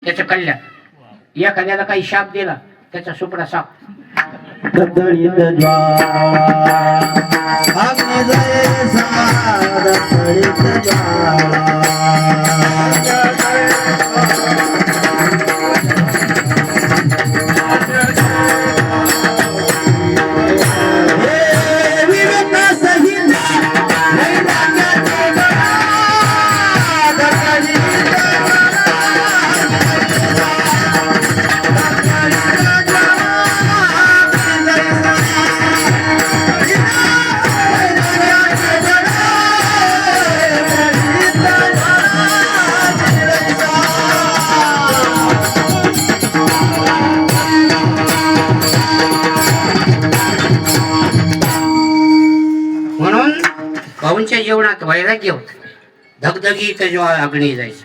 त्याचं कल्याण. एखाद्याला काही शाप दिला त्याचा सुपडा साप. दत्तळीत ज्वाळा अग्नी जय समा दत्तळीत ज्वाळा भाऊंच्या जीवनात वैराग्य होत. धगधगीत जेव्हा अग्नी जायचं,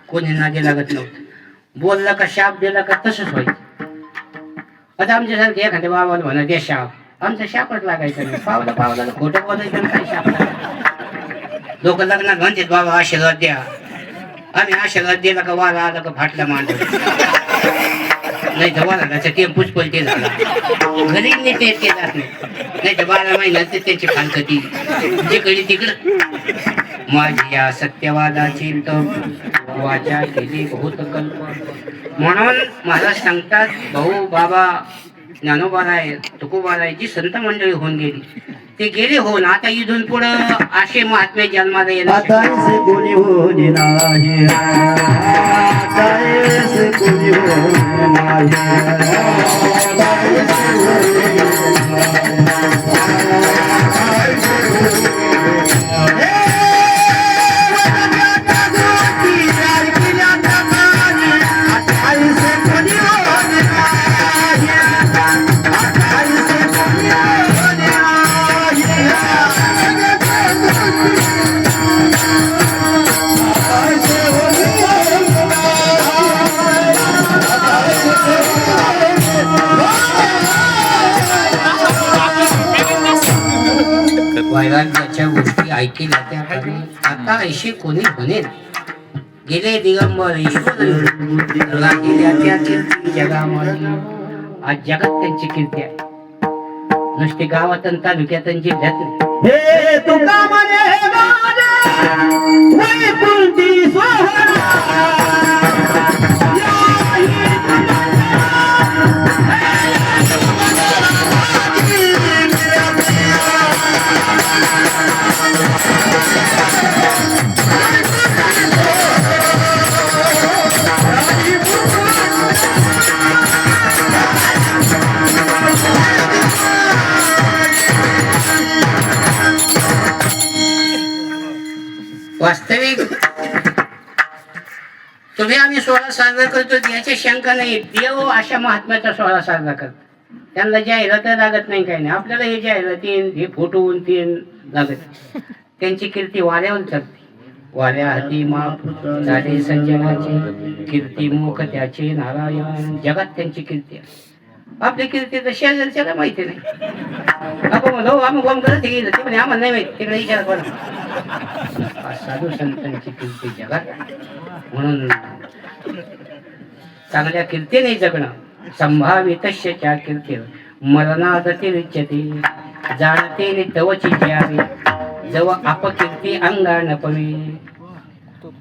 कोणी नादी लागत नव्हतं. बोलला का शाप दिला का तसंच व्हायचं. आता आमच्यासारखे एखाद्या बाबाला म्हणा दे शाप, आमचा शापच लागायचा नाही. पावला पावला खोटं बोलायचं काय शाप लागायचं. लोक लग्नात म्हणतात बाबा आशीर्वाद द्या. आम्ही आशीर्वाद दिला का वारा आला का फाटला मांड, नाही तर वाला टेम्पूच पलटी झाला. घरी नीट येत जात नाही तर 12 महिन्यात त्यांची फालकती जिकडे तिकडं. माझी या सत्यवादाची वाचा केली बहुत कल्प. म्हणून मला सांगतात भाऊ बाबा ज्ञानोबाराय तुकोबाराय जी संत मंडळी होऊन गेली ते गेले होऊन. आता इथून पुढं असे महात्मे जन्माला येणार कोणी होणे नाही, कोणी होणे नाही. वैराग्याच्या गोष्टी ऐकल्या त्या आता ऐशी कोणी म्हणेल. गेले दिगंबर गेल्या त्या कीर्ती जगामध्ये. आज जगात त्यांची कीर्ती आहे, नुसते गावात आणि तालुक्यात आणि जिल्ह्यात नाही. हे तुका म्हणे वैकुंठी सोहळा वास्तविक तुम्ही आम्ही सोहळा साजरा करतो याची शंका नाही. देव अशा महात्म्याचा सोहळा साजरा करतो. त्यांना जाहिरात लागत नाही, काही नाही. आपल्याला हे जाहिरातीन हे फोटो तीन लागत. त्यांची कीर्ती वाऱ्यावर चालते. वाऱ्या हाती माप झाले संजनाची कीर्ती मुख त्याचे नारायण. जगात त्यांची कीर्ती आहे. आपली कीर्ती तर शेजारच्याला माहिती नाही. आपण म्हणतो आम्ही गोम करत गेलं ते म्हणे आम्हाला नाही माहिती, तिकडे विचार करा. साधू संतांची कीर्ती जगात. म्हणून चांगल्या कीर्तीने जगणं. संभावितच्या कीर्ती मरणादतिरिच्यते जाणते तवची ज्यावे जव अपकीर्ती अंगान पवे.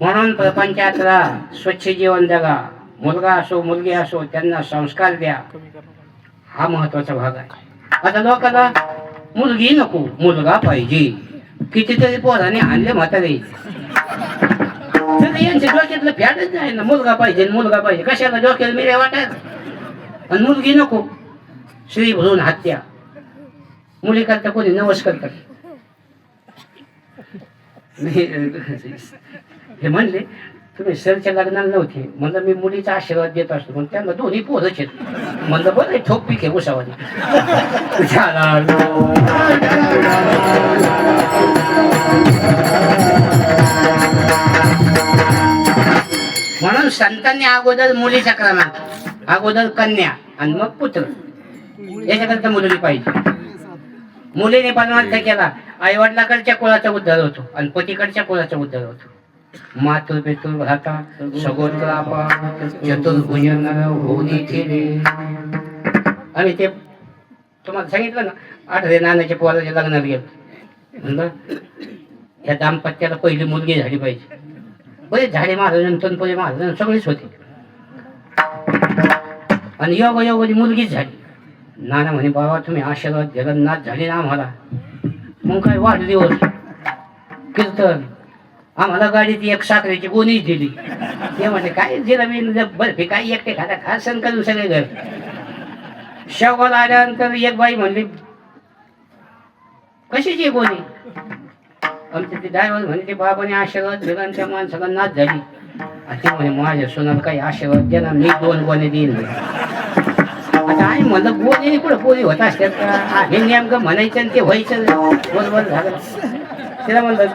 म्हणून प्रपंचातला स्वच्छ जीवन जगा. मुलगा असो मुलगी असो त्यांना संस्कार द्या, हा महत्वाचा भाग आहे. आता लोकांना मुलगी नको मुलगा पाहिजे. कितीतरी पोराने आणले म्हातारे, यांच्या डोक्यातलं फॅटच नाही ना. मुलगा पाहिजे मुलगा पाहिजे, कशाला डोक्याला मिरे वाटायला. आणि मुलगी नको, श्री भरून हत्या. मुली करता कोणी नवस करतात. हे म्हणले तुम्ही सरच्या लग्नाला नव्हते, म्हणलं मी मुलीचा आशीर्वाद देत असतो, पण त्यांना दोन्ही पोरच आहेत. म्हणलं बरं ठोक पीक आहे उसावानी. म्हणून संतांनी अगोदर मुलीचा क्रमांक, अगोदर कन्या आणि मग पुत्र. याच्याकरता मुलगी पाहिजे. मुलीने परमार्थ केला, आई वडिलाकडच्या कुळाचा उद्धार होतो आणि पतीकडच्या कुळाचा उद्धार होतो. मातृ पितृ भ्राता सगोत्र आपा चतुर्भुजन होऊनी केले. आम्ही ते तुम्हाला सांगितलं ना, 8 नानाच्या पोराच्या लग्नात गेलो. म्हणलं या दाम्पत्याला पहिली मुलगी झाली पाहिजे. बरेच झाडे महाराज तनपुरे महाराज सगळेच होते आणि योगायोगाची मुलगीच झाली. नाना म्हणे बाबा तुम्ही आशीर्वाद जगन्नाथ झाले ना आम्हाला. मग काय वाढदिवस कीर्तन, आम्हाला गाडीत एक साखरेची गोणीच दिली. ते म्हणजे काय दिलं मी बर्फी काय एकटे खाता खासन करून सगळे घर. शेवगावला आल्यानंतर एक बाई म्हणली कशाची गोणी. आमचे ते ड्रायव्हर म्हणे ते बाबाने आशीर्वाद दिला त्या माणसाला नाच झाली. आणि ते म्हणे माझ्या सोनाला काही आशीर्वाद द्या ना, मी 2 गोणे देईन. आता आई म्हणलं गोणी कुठं पोरी होत असतात का, हे नेमकं म्हणायचं आणि ते व्हायचं बरोबर झालं. तिला म्हणलं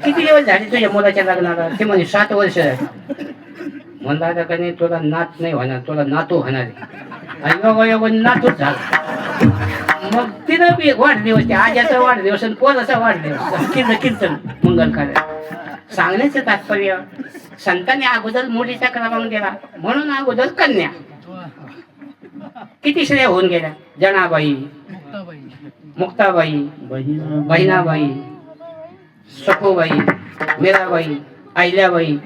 किती दिवस झाले तुझ्या मुलाच्या लग्नाला. ते म्हणे 7 वर्ष झाली. म्हणलं आता का नाही तुला नात नाही होणार, तुला नातू होणार आहे. आणि योगा नातूच झाला. मग तिनं बी वाढदिवस, ते आज्याचा वाढदिवस आणि पोराचा वाढदिवस कीर्तन मंगल कार्य. सांगण्याचं तात्पर्य संतांनी अगोदर मुलीचा क्रमांक दिला म्हणून अगोदर कन्या. किती श्रेय होऊन गेल्या. जनाबाई, मुक्ताबाई, बहिणाबाई, सखूबाई, मीराबाई, अहिल्याबाई.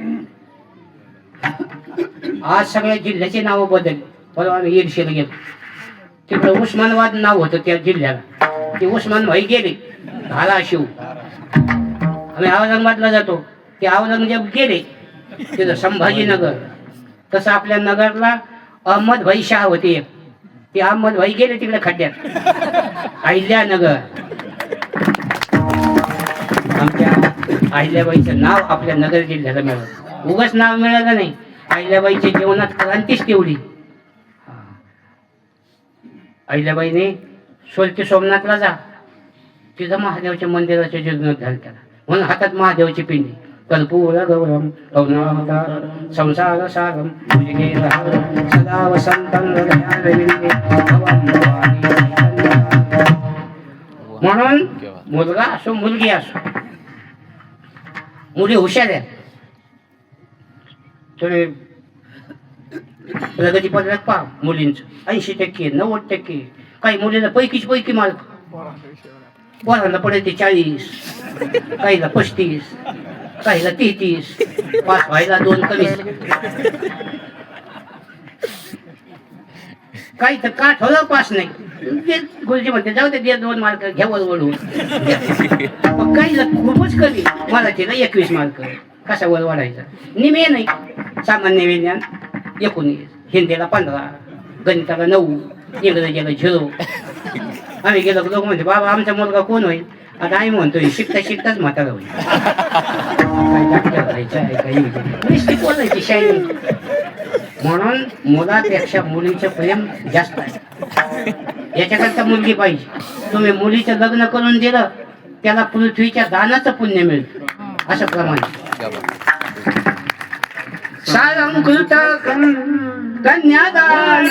आज सगळ्या जिल्ह्याची नावं बदलली. परवा आम्ही येडशीला गेलो, तिकडे उस्मानाबाद नाव होतं त्या जिल्ह्याला. ते उस्मानबाई गेले धाराशिव. आम्ही औरंगाबादला जातो, ते औरंगजेब गेले तिथं संभाजीनगर. तसं आपल्या नगरला अहमदभाई शाह होते एक, ते अहमदभाई गेले तिकडे खड्ड्यात. अहिल्यानगर. आमच्या अहिल्याबाईचं नाव आपल्या नगर जिल्ह्याला मिळालं. उगाच नाव मिळालं नाही, अहिल्याबाईच्या जीवनात क्रांतीच तेवढी. अहिल्याबाईने सोलती सोमनाथला जा, तिथं महादेवाच्या मंदिराच्या जीर्णोद्धार झाला त्याला. म्हणून हातात महादेवाची पिंडी. कर्पूर गौरम करुणावतारम संसार सारम भुजगे राहम सदा वसंतं हृदयारविंदे भवानी भवानी चैतन्य. म्हणून मुलगा असो मुलगी असो, मुली हुशार आहेत. तुम्ही प्रगती पत्रक पहा मुलींचं 80%, 90%. काही मुलीला पैकी मार्क, पोरांना पडायचे 40, काहीला 35, काहीला 33. पास व्हायला 2 कमी. काही तर का ठरव पास नाही. गुरुजी म्हणते जाऊ दे 2 मार्क घ्या वळवळून. काहीला खूपच कमी, मला तिला 21 मार्क. कसा वर वाढायचा. निमे नाही. सामान्य विज्ञान 19, हिंदीला 15, गणिताला 9, इंग्रजीला 0. आम्ही गेलो लोक म्हणते बाबा आमचा मुलगा कोण होईल. आता आम्ही म्हणतोय शिकता शिकताच म्हातारा होईल. काय डॉक्टर व्हायचं आहे काही नुसती बोलायची शायनी. म्हणून मुलापेक्षा मुलीचं प्रेम जास्त आहे. याच्याकरता मुलगी पाहिजे. तुम्ही मुलीचं लग्न करून दिलं त्याला पृथ्वीच्या दानाचं पुण्य मिळतं असं प्रमाण. सालंकृत कन्यादान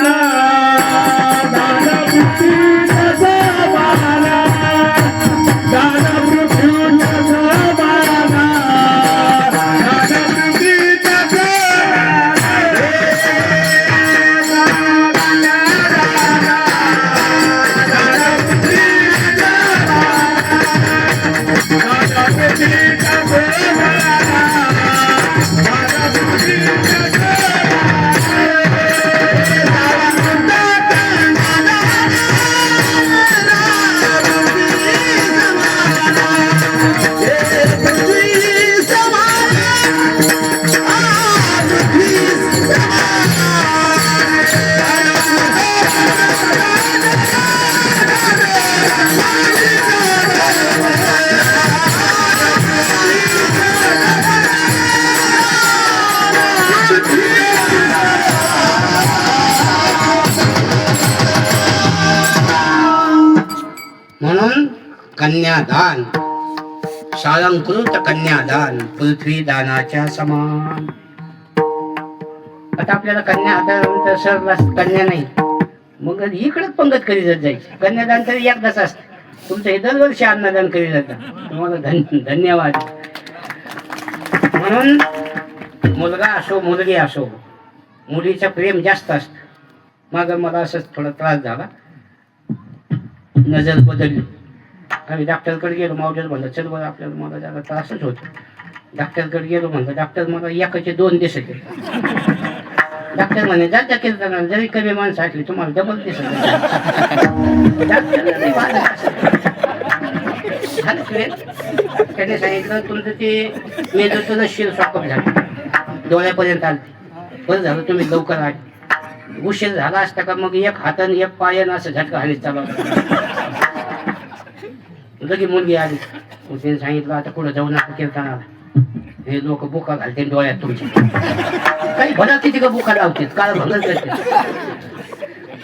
म्हणून कन्यादान. सालंकृत कन्यादान पृथ्वी दानाच्या समान. आता आपल्याला कन्या आता सर कन्या नाही, मग इकडे पंगत करीत जायची. कन्यादान तरी एकदाच असतं. तुमचं हे दरवर्षी अन्नदान करीत जातं. तुम्हाला धन्यवाद. म्हणून मुलगा असो मुलगी असो मुलीचं प्रेम जास्त असतं. मग मला असंच थोडा त्रास झाला, नजर बदलली. आम्ही डॉक्टरकडे गेलो, मावजर म्हणलं चल बरं आपल्याला मला जरा त्रासच होतो. डॉक्टरकडे गेलो म्हणलं डॉक्टर मला एकाचे 2 दिसत आहेत. डॉक्टर म्हणे जाता कीर्तनाला जरी कमी माणसं असली तुम्हाला डबल दिसत त्याने सांगितलं तुमचं ते मेंदूचं शिर शॉकअप झालं, डोळ्यापर्यंत आले. बरं झालं तुम्ही लवकर आले. उशीर झाला असता का मग एक हाताने एक पायानं असं झटका हानीत चालू लगी मुलगी आली. मग त्याने सांगितलं आता पुढे जाऊ नका कीर्तनाला, हे लोक बुका घालते डोळ्यात तुमच्या. काही भला किती का बुका लावतात काळ भंगल करते.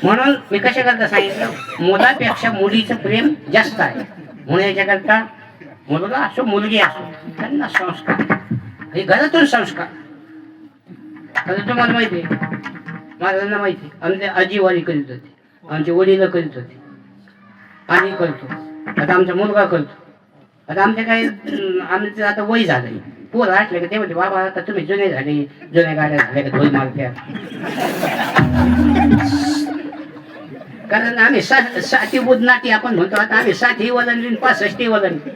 म्हणून मी कशा करता सांगितलं मुलापेक्षा मुलीचं प्रेम जास्त आहे. म्हणून याच्याकरता मुलगा असो मुलगी असो त्यांना संस्कार, हे घरातून संस्कार. आता तुम्हाला माहिती आहे, माझ्यांना माहिती आहे, आमचे आजीवारी करीत होते, आमचे वडील करीत होते, आम्ही करतो, आता आमचा मुलगा करतो. आता आमच्या काही आमचं आता वय झालंय, पोर असले का ते म्हणते बाबा आता तुम्ही जुने झाले, जुन्या गाड्या झाल्या का धोई मारत्या. कारण आम्ही 60 बुधनाटी आपण म्हणतो, आता आम्ही 60 वजनली 65 वजनली.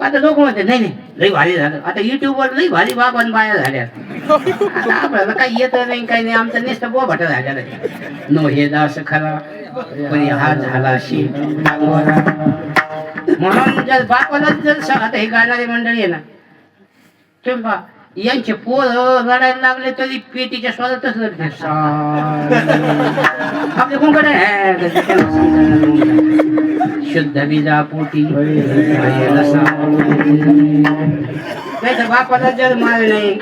आता लोक म्हणते नाही नाही लई भारी झालं, आता युट्यूबवर लई भारी बाबा बाया झाल्या. आता आपल्याला काही येत नाही काही नाही, आमचं नुसतं बोभाटा झालेला नो हे दास खरा पण हा झाला शी. म्हणून जर बापाला जर आता हे गाणारी मंडळी आहे ना, तुम्ही पहा यांचे पोर रडायला लागले तरी पेटीच्या स्वरातच लढते. आपले कोणकडे शुद्ध बीजा पोटी नाही तर बापाला जर माल नाही,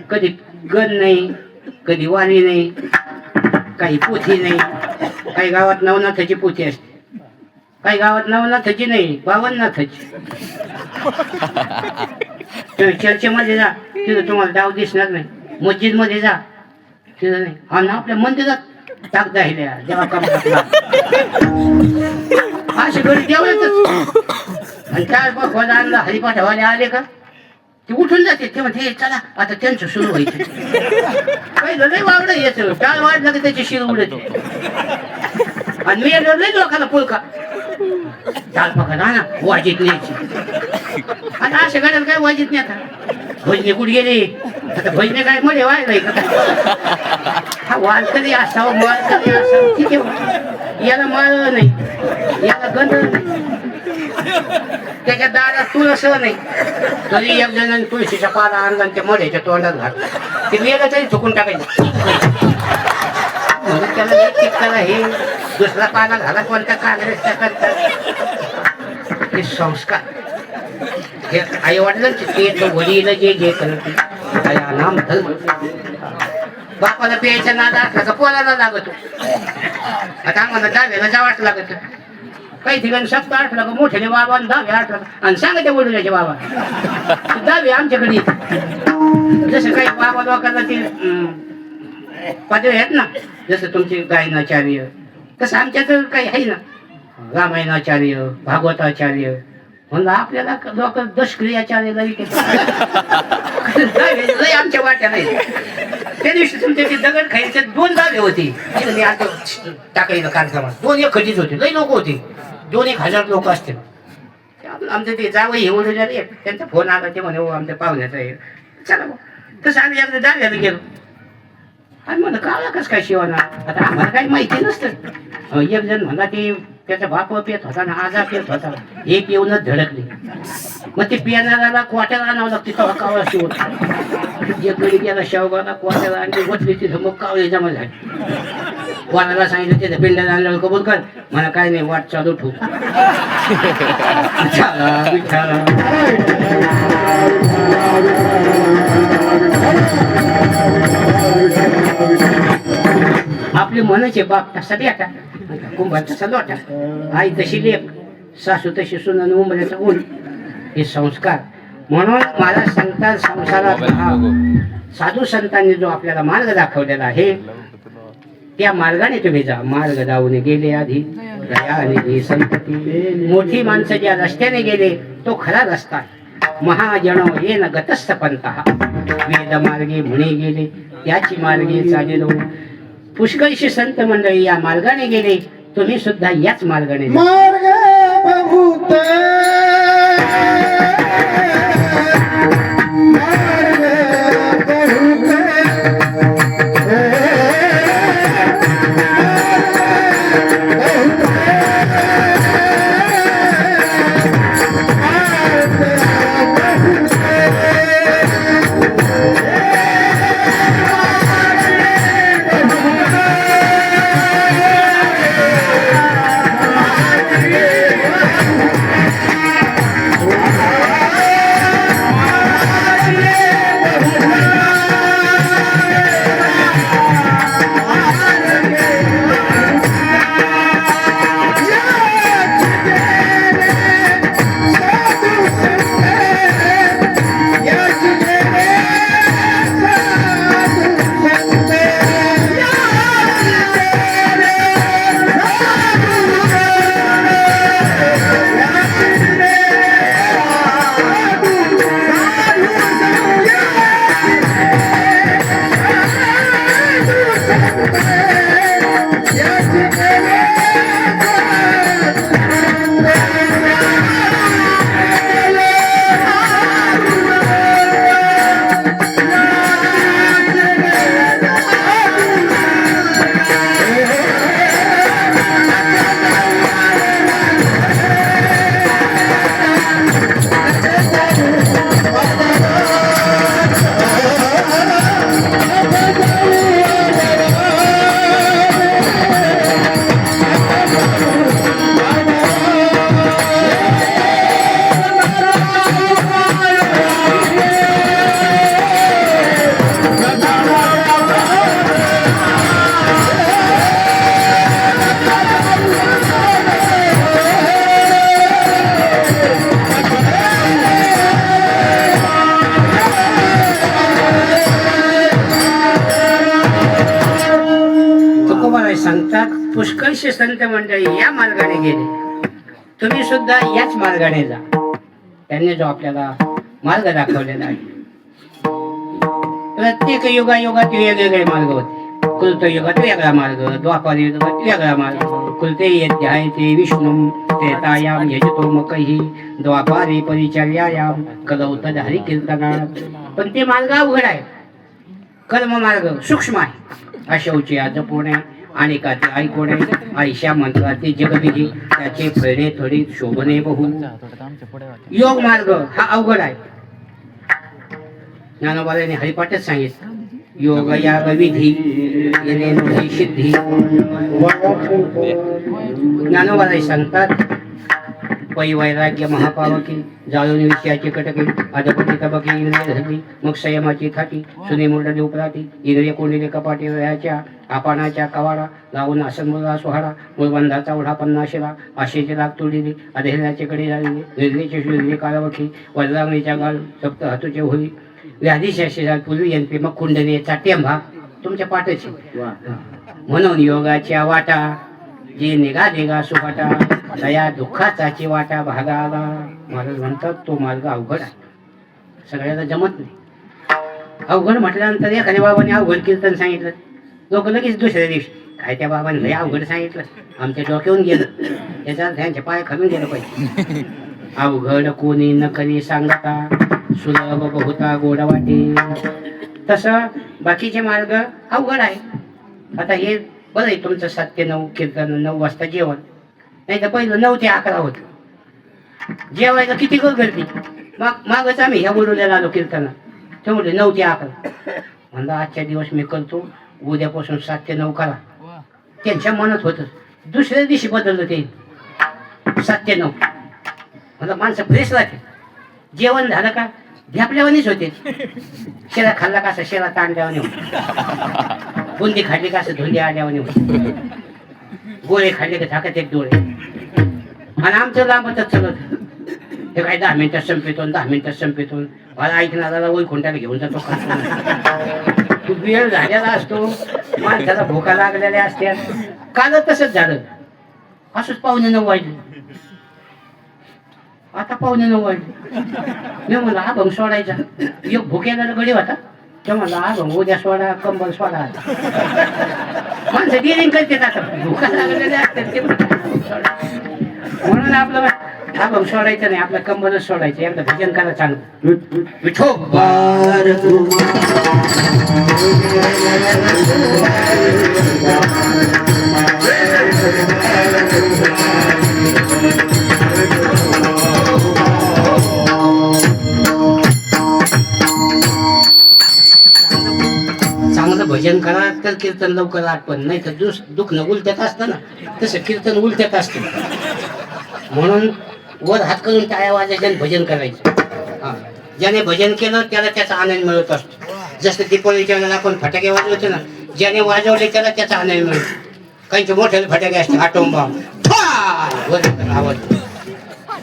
कधी गण नाही, कधी वाणी नाही, काही पोथी नाही. काही गावात नवनाथाची पोथी असते, काही गावात नवनाथाची नाही 52नाथाची. तुम्ही चर्चेमध्ये जा तिथं तुम्हाला डाव दिसणार नाही, मस्जिद मध्ये जा तिथं नाही. आणि आपल्या मंदिरात टाक राहिल्या जेव्हा कमला असे घरी जेवढच. आणि काय बघ आणला हरिपाठावाले आले का ते उठून जाते, ते म्हणते चला आता त्यांचं सुरू व्हायचं. पहिलं लय वावडं यायचं, टाळ वाढलं की त्याची शिर उडते. आणि मी लय लोकांना पुलका टाळ पकडा ना वाजीत न्यायची. आता अशा गाड्याला काय वाजीत नाही. आता भजने कुठे गेले, आता भजने काय मध्ये व्हायलाय का? हा वाल कधी असावं माल कधी असावं ठीक आहे. याला माळ नाही, याला गंध नाही, त्याच्या दारात तुळस नाही, तरी एक जणांनी तुळशीचा पाला आणला आणि त्या मढ्याच्या तोंडात घातला. ते वेगळं तरी चुकून टाकायचं. म्हणून त्याला एक टिक्काला हे दुसरा पाला घाला कोणत्या काँग्रेसच्या करतात. हे संस्कार हे आई वडिलांचे ते वडील जे जे करत नाम धर्म. बापाला प्यायचा नादा असला का पोराला लागतो. आता आम्हाला दहाव्याला जावाच लागत. काही ठिकाणी 7 आठला का मोठ्याने बाबा 10 आठला आणि सांगायच्या वडिलाचे बाबा 10 आमच्याकडे येते. जसं काही बाबा लोकांना ते पदवी आहेत ना, जसं तुमचे गायनाचार्य तसं आमच्यात काही आहे ना, रामायणाचार्य भागवताचार्य. म्हणलं आपल्याला लोक दशक्रियाचार्य लई आमच्या वाट्या नाही. त्या दिवशी तुमच्या ते दगड खायचे 2 जागे होती टाकायचं कार्यक्रमात 2 एक खटीच होते, लई लोक होते, 2-1000 लोक असतील. आमचं ते जावं हे ओढून त्यांचा फोन आला, ते म्हणे हो आमच्या पाहुण्याचा आहे चला तसं आम्ही आमच्या दाव्याला गेलो. आणि म्हणलं काळा कसं काय शिवाना, आता आम्हाला काही माहिती नसतं. एक जण म्हणला ते त्याचा बाप पेत होता ना, आजा पेत होता, एक येऊनच धडकले. मग ते पियानाला क्वार्टर आणावं लागते तेव्हा कावळा शिवत. एक गडी गेला शेवगावला क्वार्टर आणली बसली तिथं, मग कावळे जमा झाले. कोणाला सांगितलं तिथं पिंडाला आणलं कबूल कर, मला काय नाही वाट चालू ठेवू. आपले मनाचे बाप तसा बेटा, कुंभार तसा लोटा, आई तशी लेख, सासू तशी सुनन, उमऱ्याचा ऊन. हे संस्कार. म्हणून मला संतान संसारात साधू संतांनी जो आपल्याला मार्ग दाखवलेला आहे त्या मार्गाने तुम्ही जा. मार्ग जाऊन गेले आधी दयानिधी संतती. मोठी माणसं ज्या रस्त्याने गेले तो खरा रस्ता. महाजनो येन गतस्थ पंतः वेद मार्गे म्हणे गेले त्याची मार्गे चालिलो. पुष्कळशी संत मंडळी या मार्गाने गेले, तुम्ही सुद्धा याच मार्गाने जा. मार्ग बहुत सांगतात पुष्कळशी संत मंडळी या मार्गाने गेले, तुम्ही सुद्धा याच मार्गाने जा. त्यांनी जो आपल्याला मार्ग दाखवलेला आहे. प्रत्येक युगायुगात वेगवेगळे मार्ग होते. कृत युगात वेगळा मार्ग, द्वापार युगात वेगळा मार्ग. कृते यज्ञायते विष्णू त्रेतायाम यजतो मकही द्वापारे परिचर्यायाम कलौ तद हरि कीर्तनात. पण ते मार्ग अवघड आहे. कर्म मार्ग सूक्ष्म आहे. अशौची जपोणे आणि का ते ऐकोणे आयशा मंत्राचे जगविधी त्याचे फळणे थोडी शोभने बहु. योग मार्ग हा अवघड आहे. ज्ञानोबाने हरिपाठच सांगितलं, योग या विधी येणे सिद्धी. ज्ञानोबाने सांगतात, पै वैराग्य महापावकी जाळून विषयाची कटके अधपती तबकी इंद्रिय धरली मग संयमाची थाटी सुने मुरडली उपराटी इंद्रिय कोंडिले कपाटी वयाच्या आपानाच्या कवाडा लावून आसनमुळा सोहाडा मूळबंधाचा ओढा पन्नाशीला आशेचे लाग तोडलेली अधेल्याचे कडे झालेले निर्णयचे शुद्धी काळवखी वरलांगणीच्या गाल सप्त हातूचे होळी व्याधीच्या शेजार पूर्वी यंत्री मग कुंडनेचा टेंभा तुमच्या पाठची. म्हणून योगाच्या वाटा जे निघा देगा सुपाटा दया दुःखाचाची वाटा भागाला. महाराज म्हणतात तो मार्ग अवघड आहे, सगळ्याला जमत नाही. अवघड म्हटल्यानंतर एखाद्या बाबाने अवघड कीर्तन सांगितलं, लोक लगेच दुसऱ्या दिवशी काय त्या बाबाने लय अवघड सांगितलं, आमच्या डोक्यावरून गेलं, त्याचा त्यांचे पाय खालून गेलं पाहिजे. अवघड कोणी न करी सांगता सुलभ बहुता गोड वाटे. तसं बाकीचे मार्ग अवघड आहे. आता हे बरं आहे तुमचं 7 ते 9 कीर्तन, 9 वाजता जेवण, नाही तर पहिलं 9 ते 11 होतं. जेवायला किती गर्दी. मग मागच आम्ही ह्या बोलवलेला आलो कीर्तनात, ते म्हटले 9 ते 11. म्हणलं आजच्या दिवस मी करतो, उद्यापासून 7 ते 9 करा. त्यांच्या मनात होतं. दुसऱ्या दिवशी बदललं ते 7 ते 9. म्हणलं माणसं फ्रेश राहते. जेवण झालं का ध्यापल्यावानीच होते. शेरा खाल्ला का असं शेरा तांडल्यावानी होते. बुंदी खाल्ली का असं धुंदी आल्यावानी होते. गोळे खाल्ले का झाकत एक डोळे. आणि आमचं लांबतच चलत हे काय 10 मिनिटात संपेतो 10 मिनिटात संपेतो. मला ऐकणारा वैकुंठाला घेऊन जातो. खूप वेळ झालेला असतो, माणसाला भोका लागलेल्या असत्या. काल तसंच झालं. असंच 8:45 वाजले. आता 9:45 वाजले. मी म्हणलं अभंग सोडायचा. एक भुक्याला गडी होता. तो म्हणला अभंग उद्या सोडा, कंबल सोडा. माणसं डिरिंग करते आता भुका लागलेले असतात ते सोडा. म्हणून आपलं अभंग सोडायचं नाही, आपलं कंबलच सोडायचं. एकदा भजन करा चांगलं. विठोबार चांगलं भजन करा तर कीर्तन लवकर आठवण, नाही तर दुखणं उलट्यात असतं ना तसं कीर्तन उलट्यात असतं. म्हणून वर हात करून टाळ्या वाजायच्या आणि भजन करायचं. हा, ज्याने भजन केलं त्याला त्याचा आनंद मिळत असतो. जसं दीपावलीच्या वेळेला आपण फटाके वाजवतो ना, ज्याने वाजवले त्याला त्याचा आनंद मिळतो. काहींचे मोठे फटाके असते, आटोम बॉम्ब आवाज.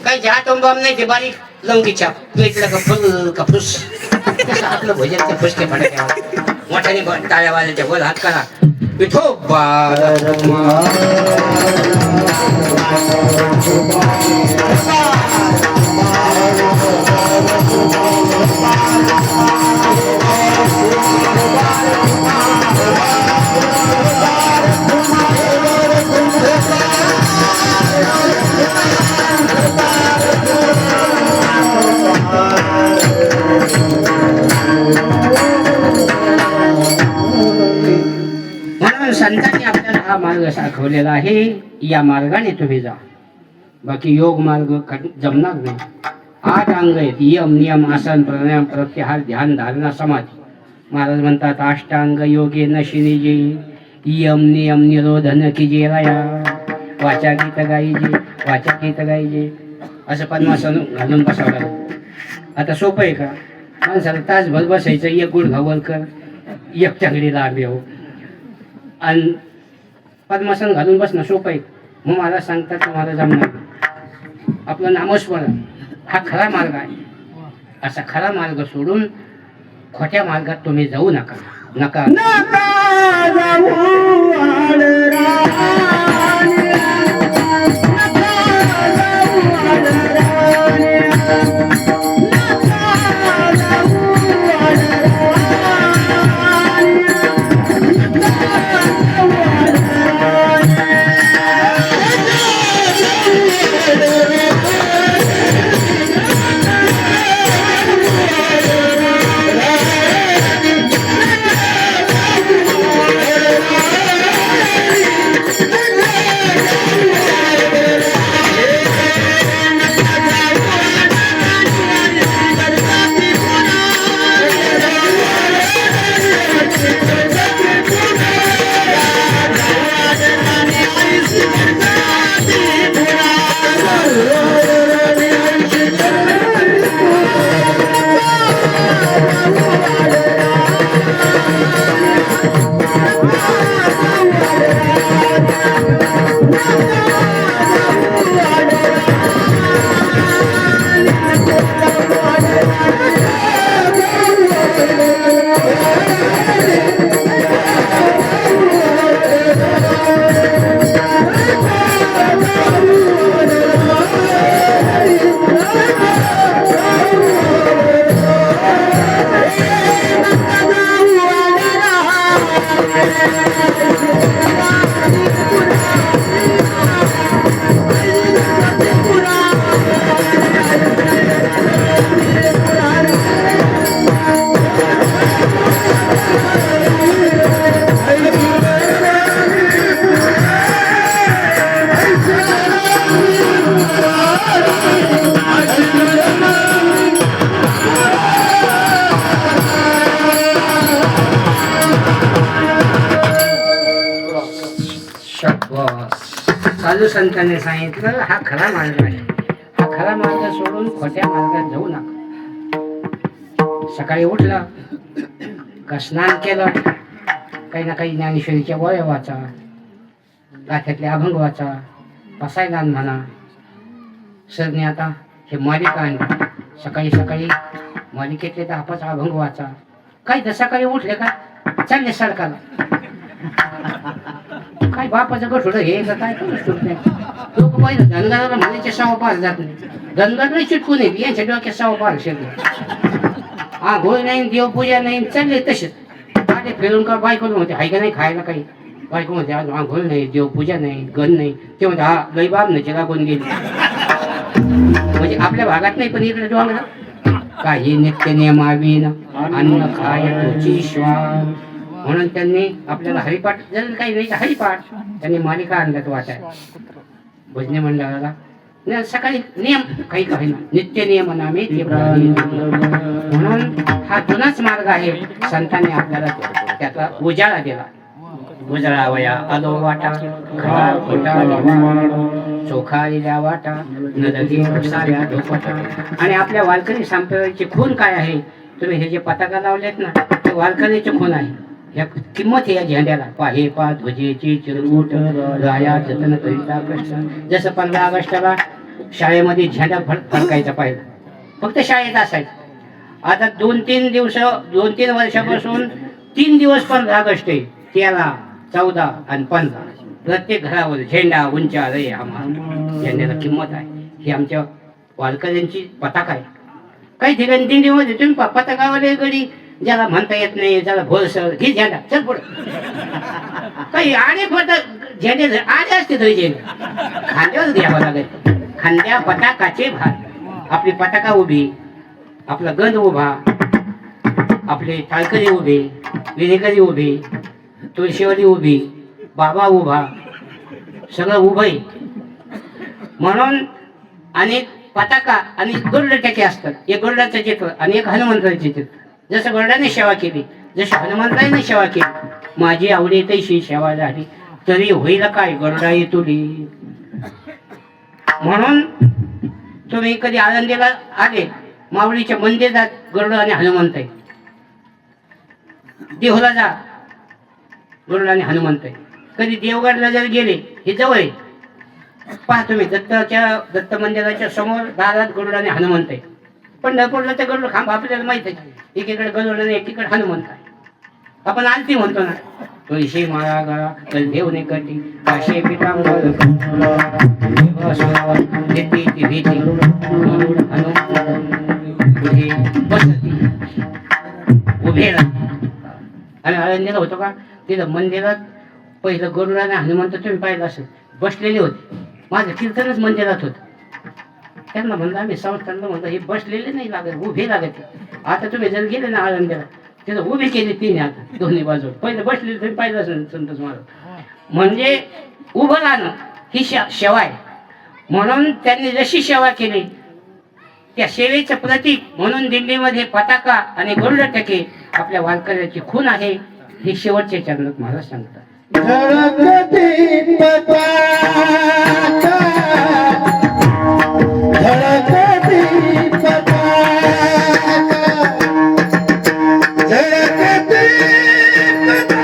काहींचे आटोम बॉम्ब नाही, ते बारीक लंगीच्या पेटलं का फुल का फुस. तसं आपलं भजन ते फुसके फटाके मोठ्याने टाळ्या वाजायच्या. वर हात करा. विठोबा संतांनी आपल्याला हा मार्ग दाखवलेला आहे. या मार्गाने तुम्ही जा. बाकी योग मार्ग जमणार नाही. 8 अंग आहेत. यम, नियम, आसन, प्राणायाम, प्रत्याहार, ध्यान, धारणा, समाधी. महाराज म्हणतात अष्टांग योगे नशिनी जे यम नियम निरोधन की जे राया वाचा गीत गाईजे वाचा गीत गाईजे. असं पद्मासन घालून बसावं लागतं. आता सोपं आहे का? माणसाला तासभर बसायचं. एक गुड घावर कर, एक चांगली लाभ येऊ आणि पद्मासन घालून बसणं सोपं आहे. मग मला सांगतात तुम्हाला जमणार. आपलं नामस्मरण हा खरा मार्ग आहे. असा खरा मार्ग सोडून खोट्या मार्गात तुम्ही जाऊ नका. नका साधू संतांनी सांगितलं हा खरा मार्ग आहे. हा खरा मार्ग सोडून खोट्या मार्गात जाऊ नका. सकाळी उठला का स्नान केलं, काही ना काही ज्ञानेश्वरीच्या वया वाचा, गाथ्यातले अभंग वाचा, पसायदान म्हणा. सरने आता हे मालिका आणली. सकाळी सकाळी मालिकेतले 10-5 अभंग वाचा. काही तर सकाळी उठले का चालले सरकारला. काय बापाचं गठोडं हे काय करू शकत नाही. लोक पाहिजे धनगराला म्हणायचे 5:15 जात नाही. गणगड चिटकून येते यांच्या डोक्यात सवा पार शेत आंघोळ नाही देवपूजा नाही चालले तसेच आले फिरून का बायको म्हणते हाय का नाही खायला काही बायको म्हणते आज आंघोळ नाही देवपूजा नाही गण नाही ते म्हणते हा लई बाब नाही लागून गेली म्हणजे आपल्या भागात नाही पण इकडे डोंगरा काही नित्य नियमावीन अन्न खाय तोची श्वास म्हणून त्यांनी आपल्याला हरिपाठ जर काही नाही तर हरिपाठ त्यांनी मालिका आणल्यात वाटाय भजने मंडळाला सकाळी नियम काही काही ना नित्य नियम नामे म्हणून हा जुनाच मार्ग आहे संतांनी आपल्याला त्याचा उजाळा दिला उजळावया आलो वाटा खरा खोटा चोखाळलेल्या वाटा नदगी साऱ्या धोपटा आणि आपल्या वारकरी संप्रदायाची खून काय आहे तुम्ही हे जे पताका लावलेत ना ते वारकरीची खून आहे या किंमत आहे या झेंड्याला पाहे पा ध्वजेची चिरमुट राया जतन करिता कष्ट जसं 15 ऑगस्टला शाळेमध्ये झेंडा फडकायचा पाहिजे फक्त शाळेत असायचं आता 2-3 वर्षापासून 3 दिवस 15 ऑगस्ट आहे 13, 14 आणि 15 प्रत्येक घरावर झेंडा उंचा रे आम्हाला झेंड्याला किंमत आहे ही आमच्या वारकऱ्यांची पताका आहे काही ठिकाणी दिंडीमध्ये तुम्ही पताकावाले गडी ज्याला म्हणता येत नाही ज्याला भोरसर घे झेंडा चल पुढे काही आडे फट झेंडे आडे असते तरी झेंडे खांद्यावर घ्यावं लागेल खांद्या पताकाचे भार आपली पताका उभी आपला गंध उभा आपले टाळकरी उभे विनेकरी उभे तुळशीवाली उभी बाबा उभा सगळं उभं म्हणून आणि पताका आणि गोरडट्याचे असतात एक गोरडाचं चित्र आणि एक हनुमंताचं चित्र जसं गोरडाने सेवा केली जशी हनुमंताने सेवा केली माझी आवडी तशी सेवा झाली तरी होईल काय गोरडा तुली म्हणून तुम्ही कधी आळंदीला आले माऊलीच्या मंदिरात गरुड आणि हनुमंत आहे देहूला जा गरुड आणि हनुमंत आहे कधी देवगडला जर गेले हे जवळ आहे पहा तुम्ही दत्त मंदिराच्या समोर दारात गरुड आणि हनुमंत आहे पंढरपूरला तर गरुड खांब आपल्याला माहित आहे एकीकडे गरुड आणि एकीकडे हनुमंत आहे आपण आरती म्हणतो ना तुळशी माळा गळा कल देवने कटी काशे पितांबर भीती उभे आणि आळंदीला होतो का तिथं मंदिरात पहिलं गरुड आणि हनुमंत तुम्ही पाहिलं असेल बसलेले होते माझं कीर्तनच मंदिरात होत त्यांना म्हणलं आम्ही संस्थांना म्हणतो हे बसलेले नाही लागत उभे लागत आता तुम्ही जर गेले ना आळंदीला तिथं उभी केली तिने आता दोन्ही बाजू पहिले बसलेले तुम्ही पाहिलं असेल संतोष महाराज म्हणजे उभं राहणं ही सेवा आहे म्हणून त्यांनी जशी सेवा केली त्या सेवेचं प्रतीक म्हणून दिल्लीमध्ये पताका आणि गरुड टके आपल्या वारकऱ्याची खून आहे हे शेवटचे चरणात महाराज सांगतात धडकती पताका धडकती पताका धडकती पताका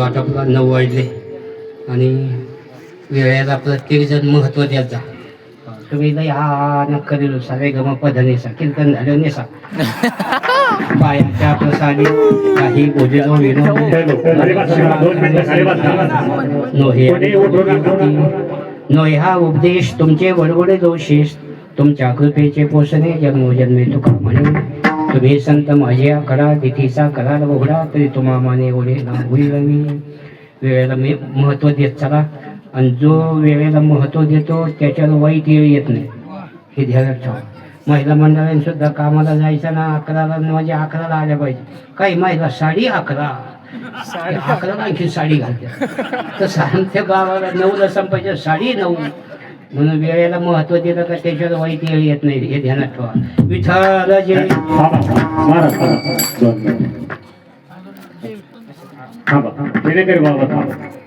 आटोपला 9 वाजले आणि वेळेला प्रत्येक जण महत्व द्यायचा. तुम्ही लय हा न करेल सारे गम पधनेसा कीर्तन झालं नेसा पायाच्या प्रसादी काही बोलिलो विनोद नोहे हा उपदेश तुमचे वडवडे दोषेस तुमच्या कृपेचे पोषणे जन्मोजन्मी तुका म्हणे तुम्ही संत माझ्या करा तिथीचा करार उघडा तरी तुम्हा माने ओढे ना होईल मी वेळेला मी महत्त्व देत चला आणि जो वेळेला महत्त्व देतो त्याच्यावर वाईट वेळ येत नाही हे ध्यानात ठेवा. महिला मंडळांनी सुद्धा कामाला जायचं ना 11ला म्हणजे 11ला आल्या पाहिजे. काही महिला 11:30 आणखी साडी घालते तर सांगते गावाला 9ला संपायचं 9:30 म्हणून वेळेला महत्व दिलं का त्याच्यावर वाईट वेळ येत नाही हे ध्यानात ठेवा. विठ्ठल जय. बाबा